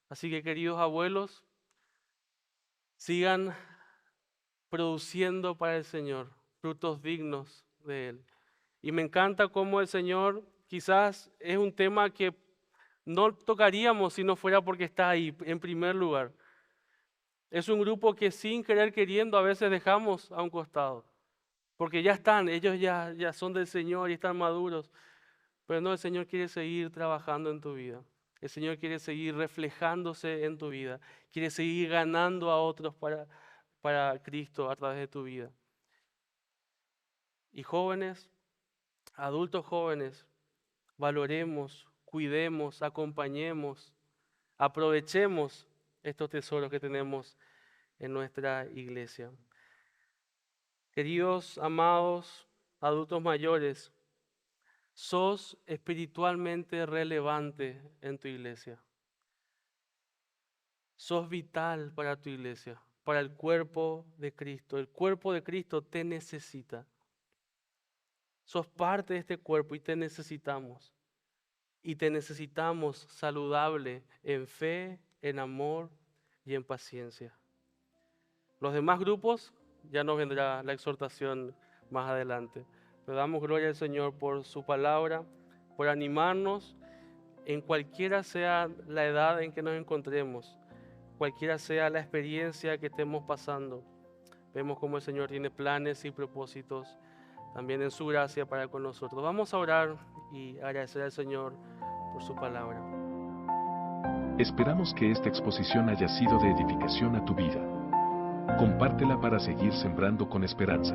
Así que, queridos abuelos, sigan produciendo para el Señor frutos dignos de Él. Y me encanta cómo el Señor quizás es un tema que no tocaríamos si no fuera porque está ahí en primer lugar. Es un grupo que sin querer queriendo a veces dejamos a un costado, porque ya están, ellos ya son del Señor y están maduros. Pero no, el Señor quiere seguir trabajando en tu vida. El Señor quiere seguir reflejándose en tu vida. Quiere seguir ganando a otros para Cristo a través de tu vida. Y jóvenes, adultos jóvenes, valoremos, cuidemos, acompañemos, aprovechemos estos tesoros que tenemos en nuestra iglesia. Queridos, amados, adultos mayores, sos espiritualmente relevante en tu iglesia. Sos vital para tu iglesia, para el cuerpo de Cristo. El cuerpo de Cristo te necesita. Sos parte de este cuerpo y te necesitamos. Y te necesitamos saludable en fe, en amor y en paciencia. Los demás grupos ya nos vendrá la exhortación más adelante. Le damos gloria al Señor por su palabra, por animarnos en cualquiera sea la edad en que nos encontremos, cualquiera sea la experiencia que estemos pasando. Vemos cómo el Señor tiene planes y propósitos también en su gracia para con nosotros. Vamos a orar y agradecer al Señor por su palabra. Esperamos que esta exposición haya sido de edificación a tu vida. Compártela para seguir sembrando con esperanza.